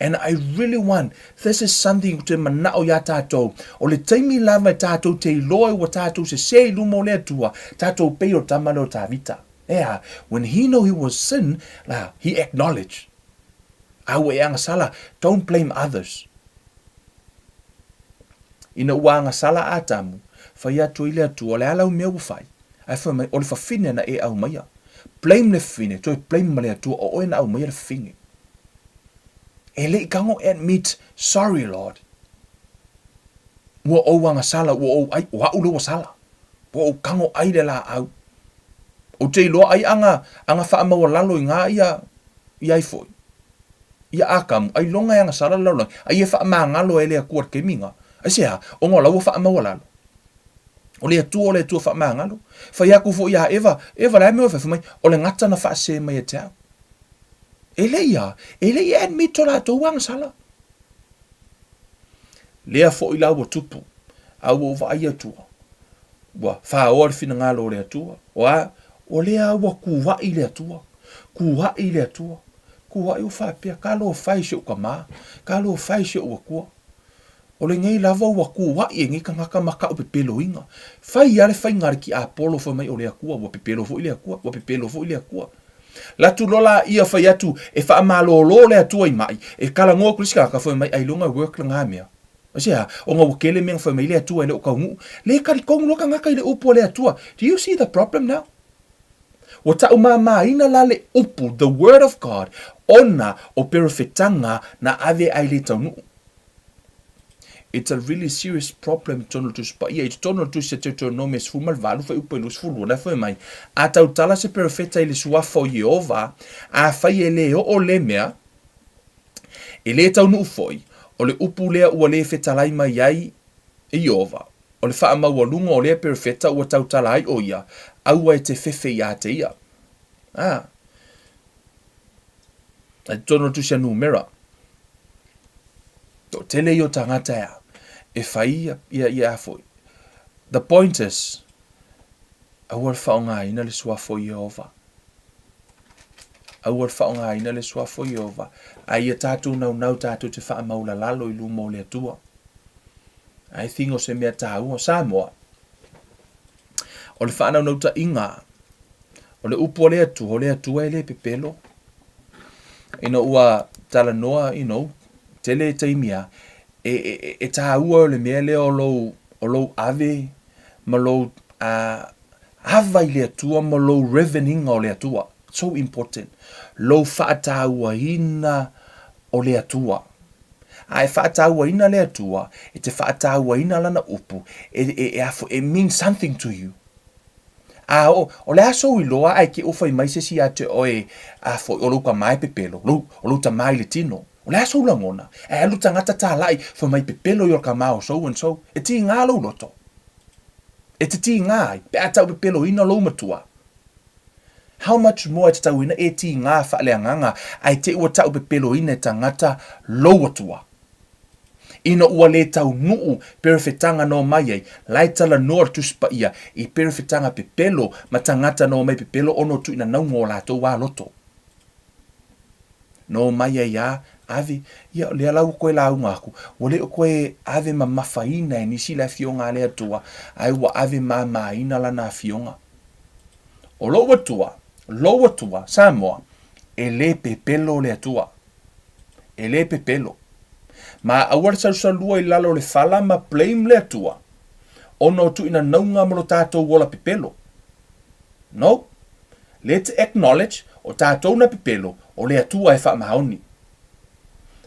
[SPEAKER 2] And I really want, this is something te manao ya tato, o le taimi lava tato te loi wa tato se lumo le atua, tato pei o tamano ta vita. Yeah, when he know he was sin, he acknowledged. Awe anga sala, don't blame others. Ina uanga sala atamu, fai atu ile atu, ole ala umea ufai. Ai fai mai, ole fa fine na e au maia. Blame le fine, toi blame male atu, o oe na au maia le fine. E le ikango admit, sorry Lord. Ua o wanga sala, ua o ai, ua ulo wa sala. Ua o kango ai le la au. O te iloa ai anga wha maua lalo i ngā ia i foi. Ia akamu, ai longa anga sala laulang, ai e wha maa ngalo e lea kuat ke minga. Ai sea, o ngā lau wha maua lalo. O le atua wha maa ngalo. Whai aku fo ia eva lai mea whai mai, o le ngata na wha se mai e te au. Ele ia admit to la to wang sala. Lea fo i lau o tupu, au o vai atua. Wa wha ori fina ngalo le atua. O lea ua kuwa i le atua. Kuwa i le atua. Kuwa i o wha pia, ka lo whai se uka maa, ka lo whai se ua kua. O le ngei lava ua kuwa i ngi ka ngaka maka o pepelo inga. Whai ale whai ngare ki Apollo wha mai o lea kua, ua pepelo fo i lea kua, ua pepelo fo i lea kua. Latu lola ia whai atu, e wha malolo le atua i mai, e kala ngoa kulisika ka whai mai ailunga work la ngā mea. Asia, o ngā wakele mea whai mai le atua i le o kaungu, le karikong loka ngaka i le upo le atua. Do you see the problem now? Wa tau mama ina la le upu, the word of God, ona o perofetanga na ave ai le taunu. It's a really serious problem tono tu spa ia tono tu se te no mes fumal valu fa upo lus fulu na fa mai a tau tala se perofeta ile suafa o Jehova a fa ele o le mea ele tau nu foi o le upu lea ua le fetalai mai ai e Jehova o le fa ma walunga o le perofeta ua tau tala ai o ia au e te fefe ia te ia tono tu se numera to tele yo tangata ya e fai ia foi. The point is, awar whaonga ina le suafo Jehova. Awar whaonga ina le suafo Jehova. Ai a tātou nau tātou te wha maula lalo i lumo le atua. Ai thingo se mea tāu o Samoa. O le wha nau ta inga. O le upo le atua e le pepelo. Ina ua tala noa, tele taimia. E tā ua le mea le o lou ave, ma lou hava i le atua, ma lou revening o le atua. So important. Lou whaata ua ina o le atua. E whaata ua ina le atua, e te whaata ua ina lana upu, it means something to you. O le aso i loa ai ke ufa i maise si ate oe o lou ka mai pepelo, o lou ta mai le tino. O le aso ulangona, alu tangata tā lai, fa mai pepelo i o ka mao so and so, e ti ngā lau loto. E te ti ngā, pe a tau pepelo ina lau matua. How much more e te tau ina e ti ngā whaalea nganga, ai te ua tau pepelo ina e tangata lau atua. Ina ua le tau nuu perofetanga no mai ai, lai tala noa tuspa ia, i perofetanga pepelo, ma tangata no mai pepelo ono tu ina naungo la tau wā loto. No mai ai ave, ia le alau koe la unga aku, o le koe ave ma mafaina e nisi la fionga le atua, ai wa ave ma maina la na fionga. o lo atua, Samoa, e le pepelo le atua. E le pepelo. Ma awar salua I lalo le fala ma blame le atua. Ono tu ina naunga mo lo tātou wola pepelo. No. Let's acknowledge o tātou na pepelo o le atua e wha maoni.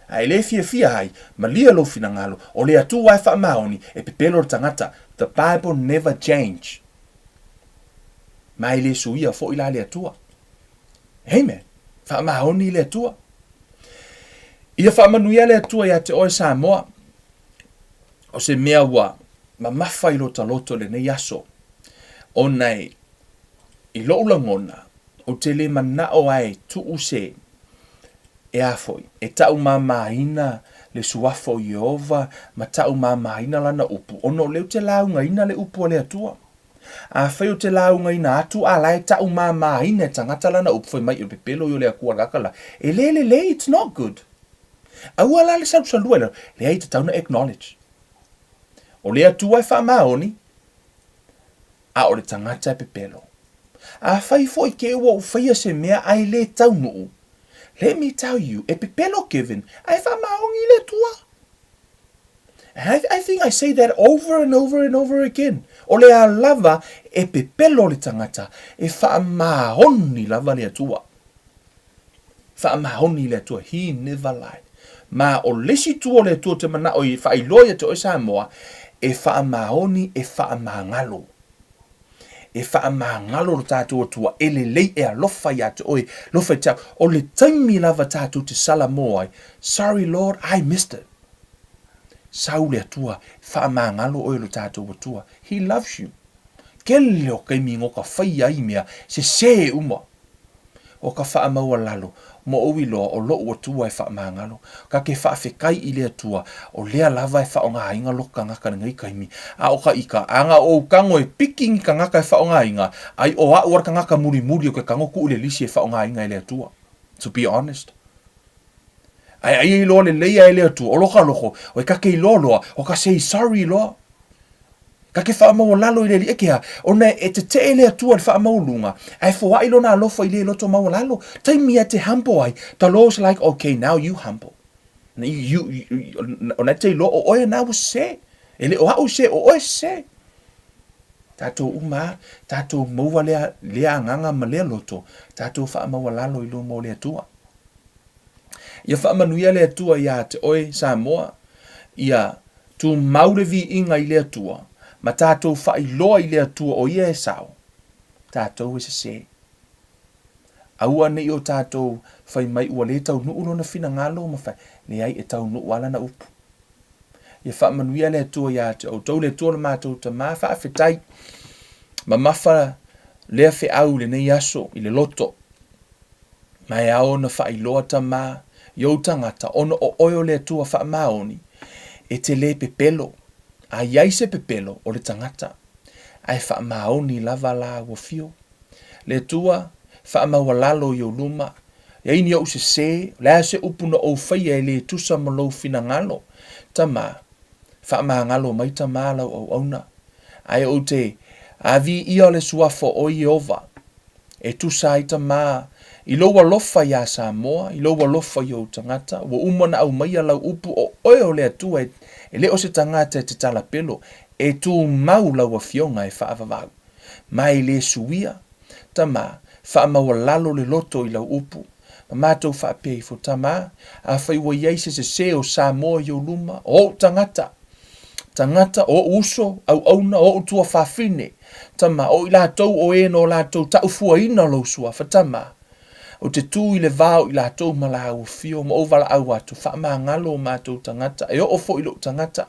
[SPEAKER 2] Ai le fia hai, ma lia lo finangalo, o le atua e wha maoni e pepelo o tangata. The Bible never change. Mai le suia fo ila le atua. Amen. Wha maoni le atua. Ia wha manuia le atua ia te oe Samoa. O se mea wa, ma mawhai lo taloto le nei aso. O nei, I lo ulangona, o te le manao ai tu use e afoi, e tau mamahina le suafo Yehova, ma tau mamahina lana upu. Ono leo te launga ina le upu o le atua. A whai o te launga ina atu, a lai tau mamahina e tangata lana upu, whai mai o pepelo yo le akua rakala. E le, it's not good. Aua la le sau saluela, le ai te tauna acknowledge. O le atua e wha maoni, a o le tangata e pepelo. A whai fo I ke ua u whaia se mea ai le tau nuu. Let me tell you, e pepelo Kevin, ai wha maongi le tua. I think I say that over and over and over again. O le a lava e pepelo le tangata, e wha mahoni lava le atua. Wha mahoni le atua, he never lied. Ma o lesi tua le atua te mana o I wha iloia te o Samoa, e wha mahoni e wha mahangalo. E wha mahangalo lo tātou atua, e le lei e alofa ia te oe, lofa tau, o le taimi lava tātou te sala moai. Sorry Lord, I missed it. Sau le atua, wha mahangalo oe lo tātou atua. He loves you. Ke leo kai mingo ka whai ai mea, se uma. O ka wha maua lalo, mo owi loa o lo atua e wha mahangalo. Ka ke wha whikai I le atua, o lea lava e wha o ngā inga loka ngaka ngai kaimi. A o ka ika, anga o kango e piking ka ngaka e wha o ngā inga, ai o a uar ka ngaka muri o ka kango ku ule lisi e wha o ngā inga e le atua. To be honest. Ai loa le leia e le atua, o loka loko, o e ka kei loa, o ka say sorry loa. Ka ke wha mau lalo I le li ekea, o ne e te le atua le wha mau lunga, ai fo ai lona alofa I le loto mau lalo, taimi a te humble ai, the Lord's like, okay, now you humble. O ne te lo, o oe na o se, ele o hau se, o oe se. Tato uma, tato maua lea nganga ma lea loto, tato wha mau lalo I lo mo le atua. Ia wha manuia le atua ia te oe Samoa, ia tu maurevi inga I le atua, ma tātou wha iloa I le atua o ia e sao. Tātou e se. Aua nei o tātou whai mai ua le tau nuu lona whina ngalo ma whai. Le ai e tau nuu ala na upu. Ia wha manuia le atua ia te o tau le atua na mātou ta maa wha awhetai. Ma mawha lea whi au le nei aso I le loto. Mai ao na wha iloa ta maa. Iau tangata ono o oio le atua wha maoni. E te le pepelo. A iai se pepelo o le tangata. Ai wha maoni lava la wafio. Le tua wha maua lalo I o luma. Iai ni au se, lea se upuna o whaia le tusa malo fina ngalo. Tama, wha maa ngalo mai ta maa lau au auna. Ai o te, a vi ia le suafo o Jehova. E tusa ai ta maa. I loa lofa ia Samoa, I loa lofa I o tangata, wa umana au maia lau upu o oe o lea tua e le o se tangata e te tala pelo, e tu mau lau a fionga e whaavavau. Mai le suia, tama, wha maua lalo le loto I lau upu, ma mātou whaapea I fo tama, a whaiwa iaise se o Samoa I o luma, o tangata, o uso, au auna, o tua whawhine, tama, o I lātou o e no lātou taufua ina lau sua, tama, o te tū I le vāo I lātou malau fio, ma o wala au atu, wha maa ngalo o mātou tangata, e o fo I lo tangata.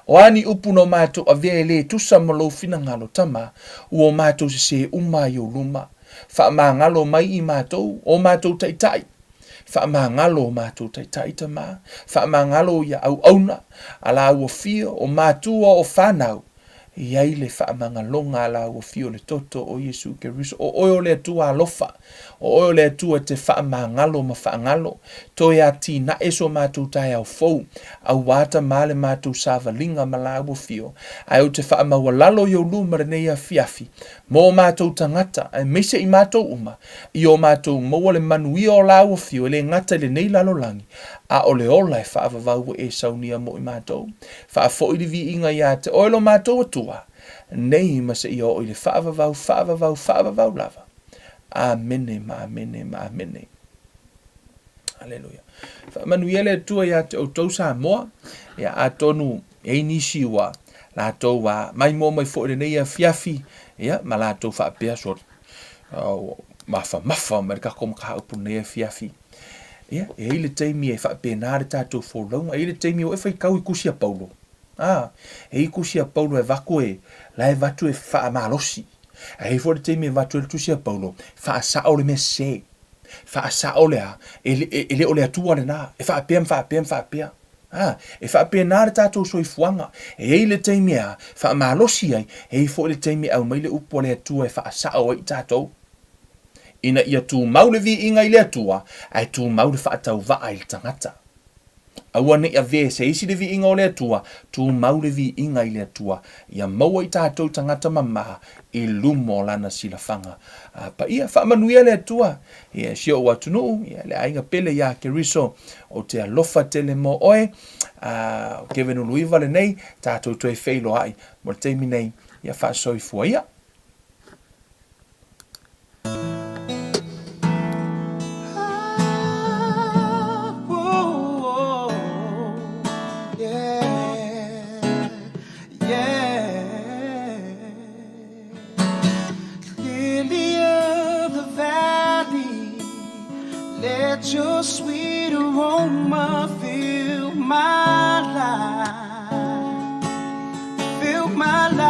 [SPEAKER 2] O ani upu no mātou a vea le tusa malo fina ngalo tama, o mātou se uma I o luma. Wha maa ngalo mai I mātou, o mātou taitai. Wha maa ngalo o mātou taitai tama, wha maa ngalo ia au auna, ala au o fio, o mātua o whanau. iai le whaamangalonga la ua fio le toto o Yesu Keriso, o oio le atua alofa, o oio le atua te whaamangalo ma whaangalo, to ia tina eso mātou tai au fou, au wata male mātou sāvalinga ma la ua fio, ai o te whaamawalalo i o luma renei a fiafi, mō mātou tangata, ai meise i mātou uma, i o mātou maua le manui o la ua fio, le ngata le nei lalolangi, a ole ola e whaavavau e saunia mo i mātou. Whaafo i vi inga ia te oilo mātou atua. Nei masa i o i le whaavavau lava. Amene, ma amene, ma amene. Aleluia. Whaamanuiele atua ia te o tau Samoa. Ia a tonu e nisi ua. La tau wa mai mo mai fo i nei a fiafi. Ia, ma la tau whaapea sot. Mafa, marika koma ka upu nei a fiafi. Ia, e ile teimi e whaapenare tātou wholaunga, e ile teimi o e whaikau i kusia Paulo. E i kusia Paulo e wako e, la e watu e whaamalosi. E fo le teimi e watu e tusia Paulo, whaasao le me se, whaasao le a, e le o le atua le nā, e whaapea. E whaapenare tātou soi fuanga, e ile teimi a, whaamalosi ai, e fo le teimi au mai le upo le atua e whaasao ai tātou. Ina ia tu maule vi inga i le atua, ai tu maule whaatau vaa i tangata. Aua ne ia ve se isi le vi inga o le atua, tu maule vi inga i le atua, ia maua i tātou tangata mamaha, i lumo lana sila whanga. Pa ia whaamanuia le atua, ia sio ua tunu, ia le ainga pele ia Keriso, o te alofa tele mo oe, kevenu luiva le nei, tātou toi feilo ai, mo teimi nei, ia whaasoi fua ia.
[SPEAKER 1] Let your sweet aroma fill my life, fill my life.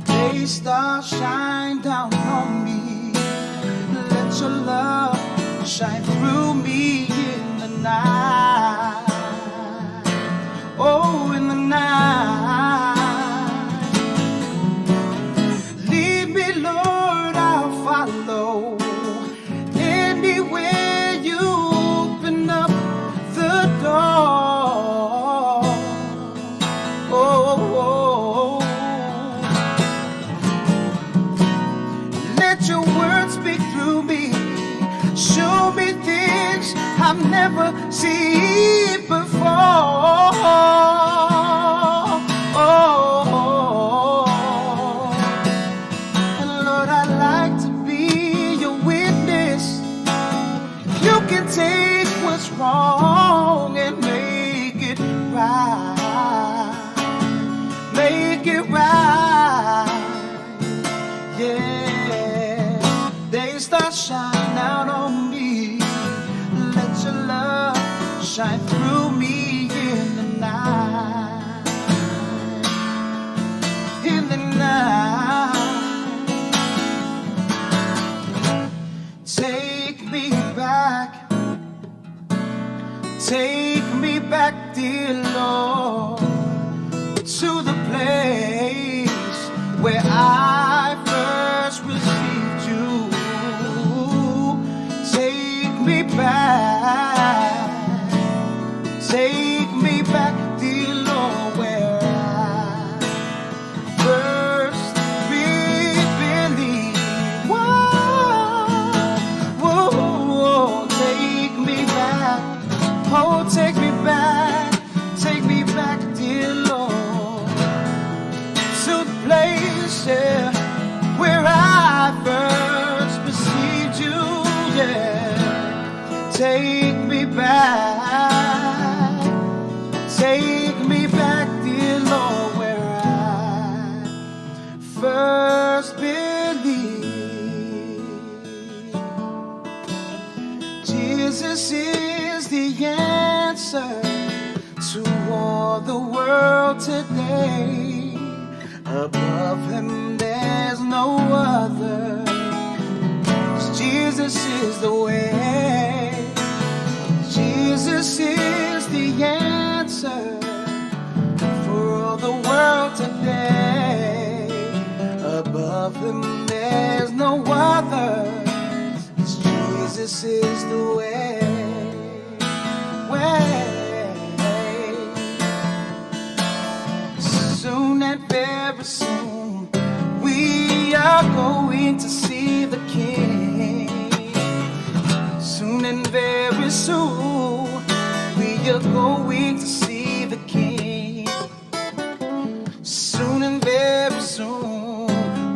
[SPEAKER 1] Day stars shine down on me. Let your love shine through me in the night. Oh, in the night. Lead me, Lord, I'll follow. Anywhere you open up the door. Oh, let your words speak through me. Show me things I've never seen before. And Lord, I'd like to be your witness. You can take what's wrong and make it right. Make it right. Yeah. They start shine out on me. Let your love shine through me in the night. In the night. Take me back, dear Lord, to the place where I first received you. Take me back, dear Lord, where I first believed. Whoa, take me back. Oh, take me back, dear Lord, to the place where I first received you. Yeah, take me back, dear Lord, where I first believed. Jesus is the answer to all the world today. Above him there's no other. Jesus is the way. Jesus is the answer Above him there's no other, 'cause Jesus is the way. Soon and very soon we are going to see the King. Soon and very soon we are going to see the King. Soon and very soon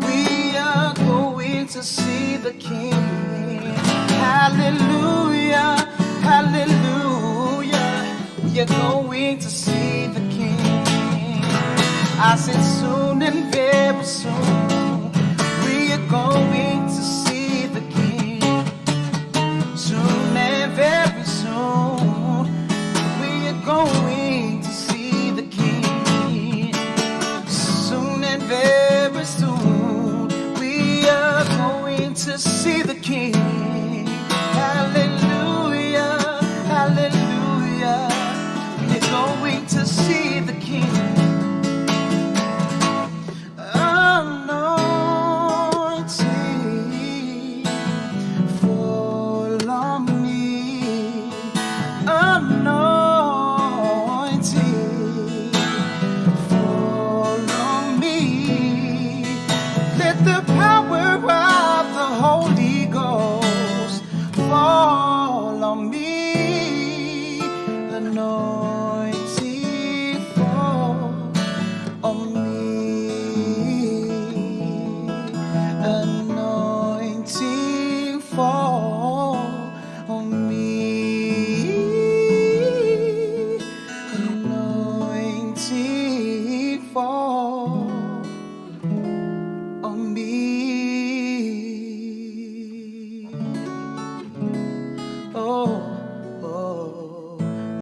[SPEAKER 1] we are going to see the King. Hallelujah, hallelujah, we are going to see the King. I said soon and very soon we are going to see the King. Soon and very soon we are going to see the King. Soon and very soon we are going to see the King. Hallelujah, hallelujah, we are going to see the King. The power